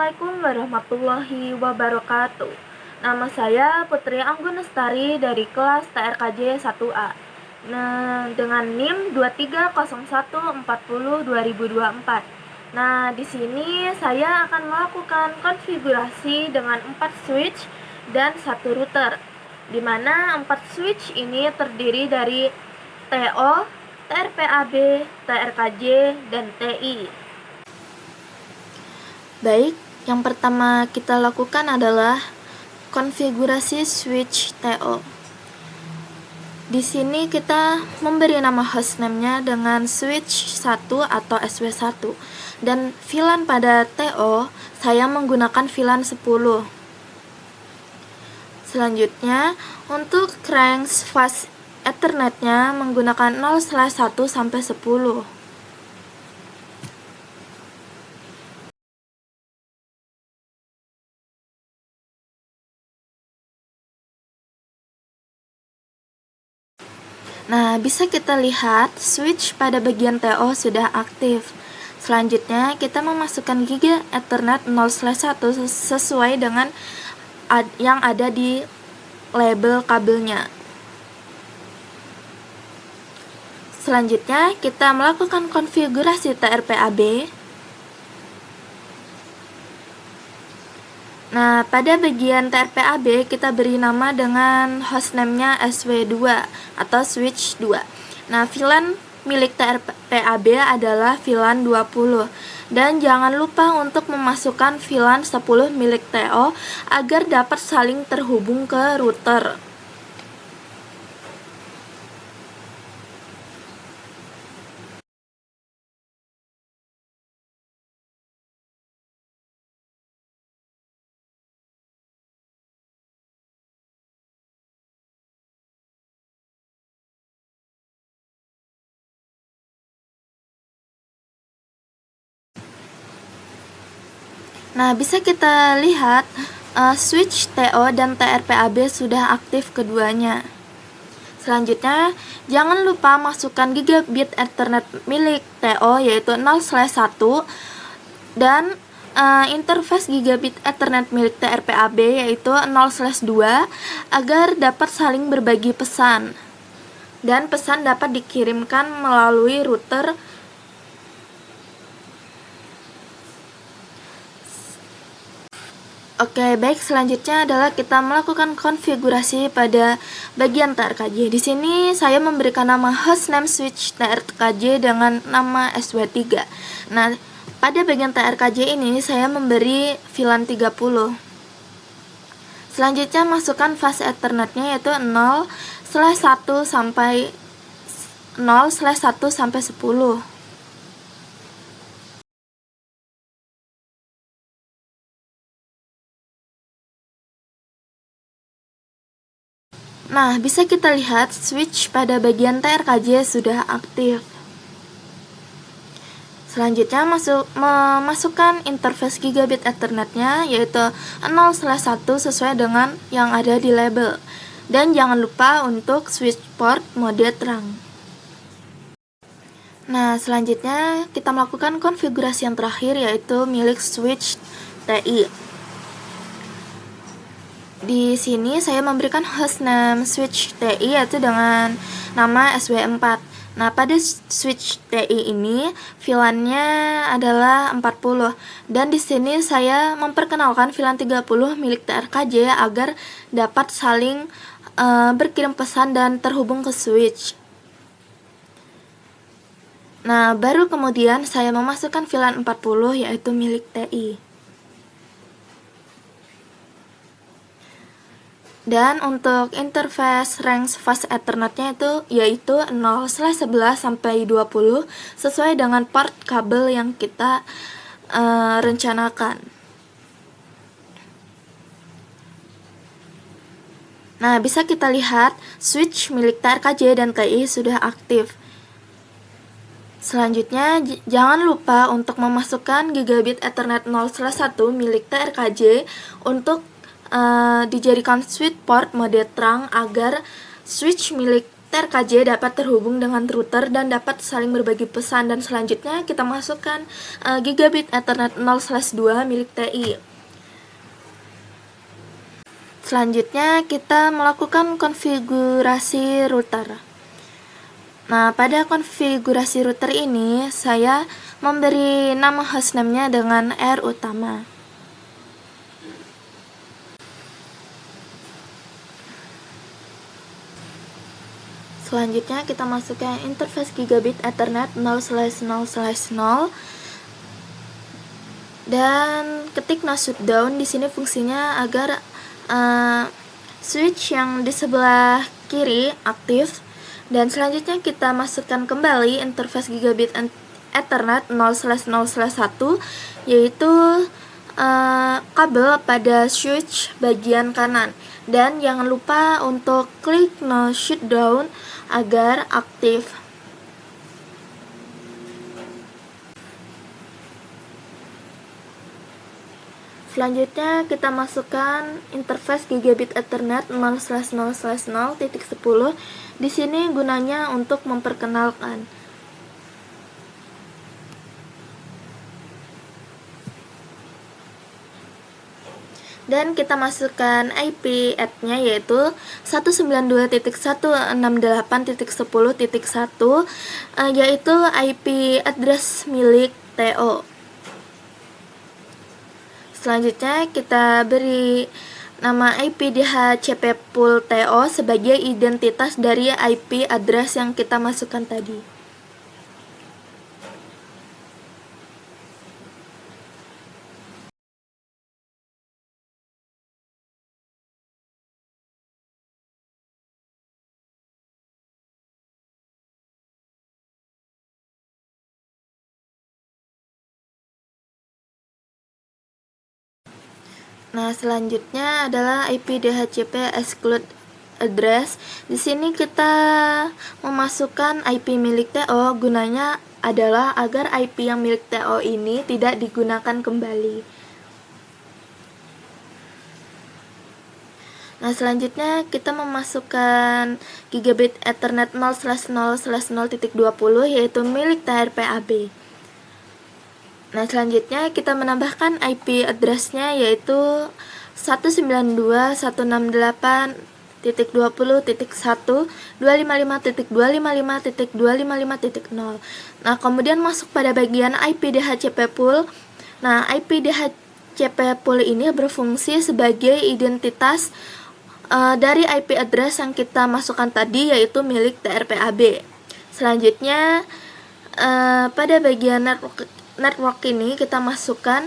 Assalamualaikum warahmatullahi wabarakatuh. Nama saya Putri Anggun Lestari dari kelas TRKJ 1A. Dengan NIM 2301402024. Nah, di sini saya akan melakukan konfigurasi dengan 4 switch dan 1 router. Di mana 4 switch ini terdiri dari TO, TRPAB, TRKJ, dan TI. Baik, yang pertama kita lakukan adalah konfigurasi switch TO. Di sini kita memberi nama hostname-nya dengan switch 1 atau SW1. Dan VLAN pada TO saya menggunakan VLAN 10. Selanjutnya, untuk range fast Ethernet-nya menggunakan 0/1 sampai 10. Nah, bisa kita lihat switch pada bagian TO sudah aktif. Selanjutnya, kita memasukkan giga Ethernet 0/1 sesuai dengan yang ada di label kabelnya. Selanjutnya, kita melakukan konfigurasi TRPAB. Nah, pada bagian TRPAB kita beri nama dengan hostname-nya SW2 atau switch 2. Nah, VLAN milik TRPAB adalah VLAN 20. Dan jangan lupa untuk memasukkan VLAN 10 milik TO agar dapat saling terhubung ke router. Nah, bisa kita lihat switch TO dan TRPAB sudah aktif keduanya. Selanjutnya, jangan lupa masukkan gigabit Ethernet milik TO yaitu 0/1 dan interface gigabit Ethernet milik TRPAB yaitu 0/2 agar dapat saling berbagi pesan. Dan pesan dapat dikirimkan melalui router. Oke, baik, selanjutnya adalah kita melakukan konfigurasi pada bagian TRKJ. Di sini saya memberikan nama hostname switch TRKJ dengan nama SW3. Nah, pada bagian TRKJ ini saya memberi VLAN 30. Selanjutnya masukkan fast Ethernet-nya yaitu 0/1 sampai 10. Nah, bisa kita lihat switch pada bagian TRKJ sudah aktif. Selanjutnya memasukkan interface gigabit Ethernet-nya yaitu 0/1 sesuai dengan yang ada di label. Dan jangan lupa untuk switch port mode terang. Nah, selanjutnya kita melakukan konfigurasi yang terakhir yaitu milik switch TI. Di sini saya memberikan hostname switch TI yaitu dengan nama SW4. Nah, pada switch TI ini VLAN-nya adalah 40 dan di sini saya memperkenalkan VLAN 30 milik TRKJ agar dapat saling berkirim pesan dan terhubung ke switch. Nah, baru kemudian saya memasukkan VLAN 40 yaitu milik TI. Dan untuk interface range fast Ethernet-nya yaitu 0/11 sampai 20 sesuai dengan port kabel yang kita rencanakan. Nah, bisa kita lihat switch milik TRKJ dan TI sudah aktif. Selanjutnya, jangan lupa untuk memasukkan gigabit Ethernet 0/1 milik TRKJ untuk dijadikan switch port mode terang agar switch milik TRKJ dapat terhubung dengan router dan dapat saling berbagi pesan. Dan selanjutnya kita masukkan gigabit Ethernet 0/2 milik TI. Selanjutnya kita melakukan konfigurasi router. Nah, pada konfigurasi router ini saya memberi nama hostname-nya dengan R utama. Selanjutnya kita masukkan interface gigabit Ethernet 0/0/0 dan ketik no shutdown. Di sini fungsinya agar switch yang di sebelah kiri aktif. Dan selanjutnya kita masukkan kembali interface gigabit Ethernet 0/0/1, yaitu kabel pada switch bagian kanan. Dan jangan lupa untuk klik no shutdown agar aktif. Selanjutnya kita masukkan interface gigabit Ethernet 0/0/0.10. Di sini gunanya untuk memperkenalkan. Dan kita masukkan IP add-nya yaitu 192.168.10.1, yaitu IP address milik TO. Selanjutnya kita beri nama IP DHCP pool TO sebagai identitas dari IP address yang kita masukkan tadi. Nah, selanjutnya adalah IP DHCP exclude address. Di sini kita memasukkan IP milik TO, gunanya adalah agar IP yang milik TO ini tidak digunakan kembali. Nah, selanjutnya kita memasukkan gigabit Ethernet 0/0/0.20 yaitu milik TRPAB. Nah, selanjutnya kita menambahkan IP address-nya yaitu 192.168.20.1.255.255.255.0. Nah, kemudian masuk pada bagian IP DHCP pool. Nah, IP DHCP pool ini berfungsi sebagai identitas dari IP address yang kita masukkan tadi yaitu milik TRPAB. Selanjutnya pada bagian network ini kita masukkan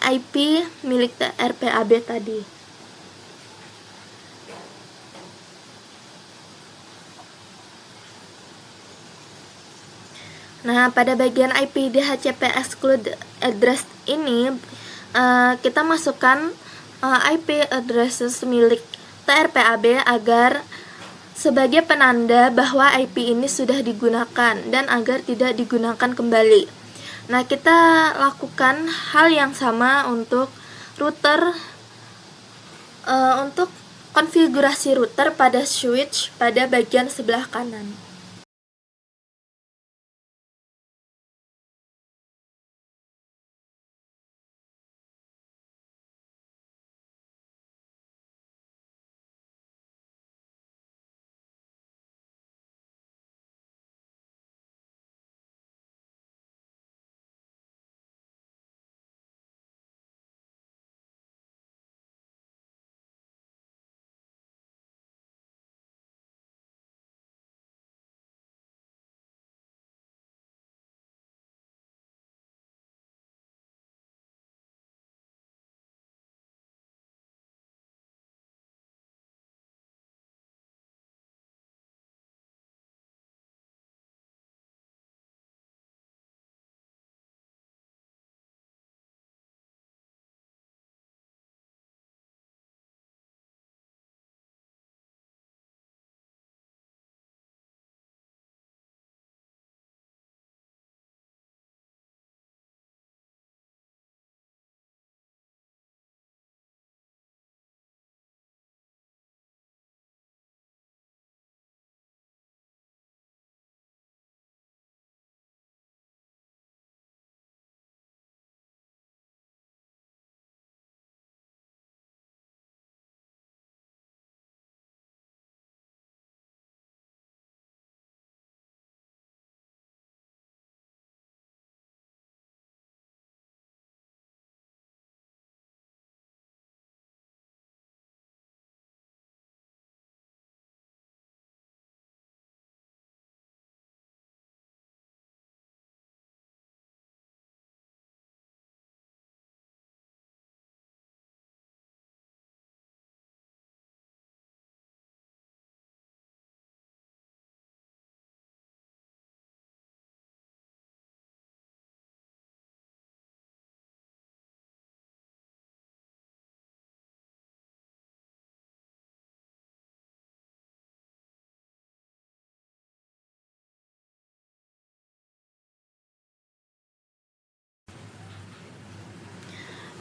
IP milik TRPAB tadi. Nah, pada bagian IP DHCP exclude address ini kita masukkan IP addresses milik TRPAB agar sebagai penanda bahwa IP ini sudah digunakan dan agar tidak digunakan kembali. Nah, kita lakukan hal yang sama untuk router, untuk konfigurasi router pada switch pada bagian sebelah kanan.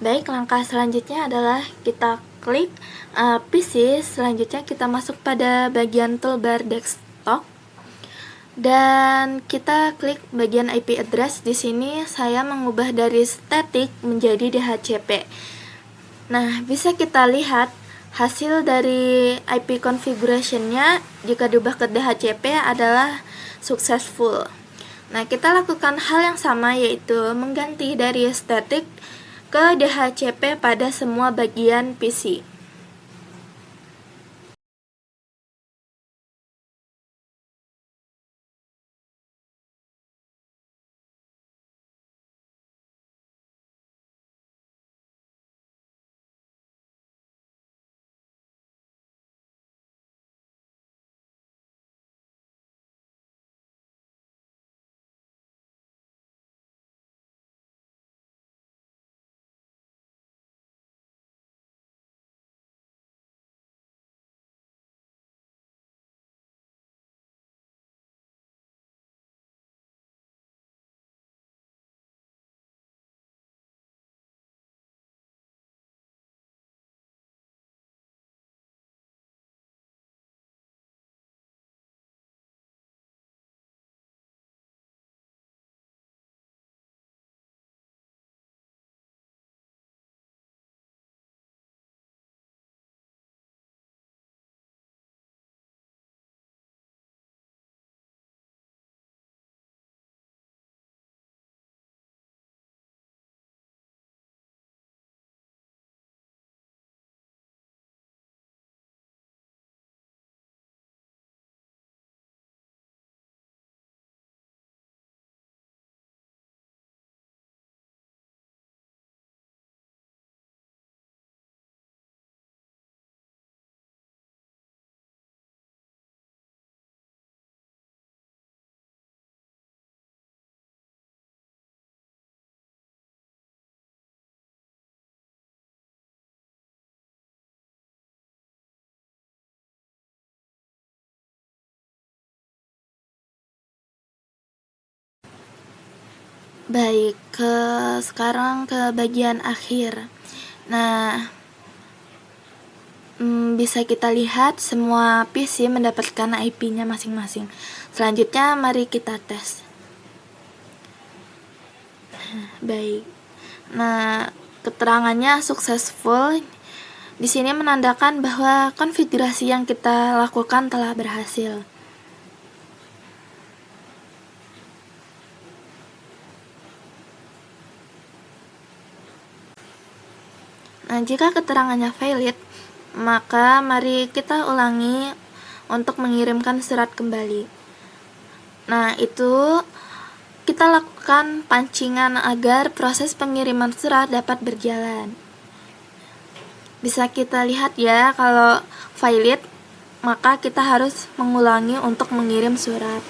Baik, langkah selanjutnya adalah kita klik PC, selanjutnya kita masuk pada bagian toolbar desktop dan kita klik bagian IP address. Di sini saya mengubah dari static menjadi DHCP. Nah, bisa kita lihat hasil dari IP configuration-nya jika diubah ke DHCP adalah successful. Nah, kita lakukan hal yang sama, yaitu mengganti dari static ke DHCP pada semua bagian PC. Baik, sekarang ke bagian akhir. Nah, bisa kita lihat semua PC mendapatkan IP-nya masing-masing. Selanjutnya mari kita tes. Baik. Nah, keterangannya successful. Di sini menandakan bahwa konfigurasi yang kita lakukan telah berhasil. Nah, jika keterangannya valid, maka mari kita ulangi untuk mengirimkan surat kembali. Nah, itu kita lakukan pancingan agar proses pengiriman surat dapat berjalan. Bisa kita lihat ya, kalau valid, maka kita harus mengulangi untuk mengirim surat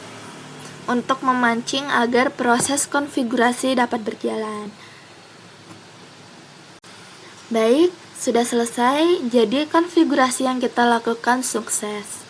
untuk memancing agar proses konfigurasi dapat berjalan. Baik, sudah selesai. Jadi konfigurasi yang kita lakukan sukses.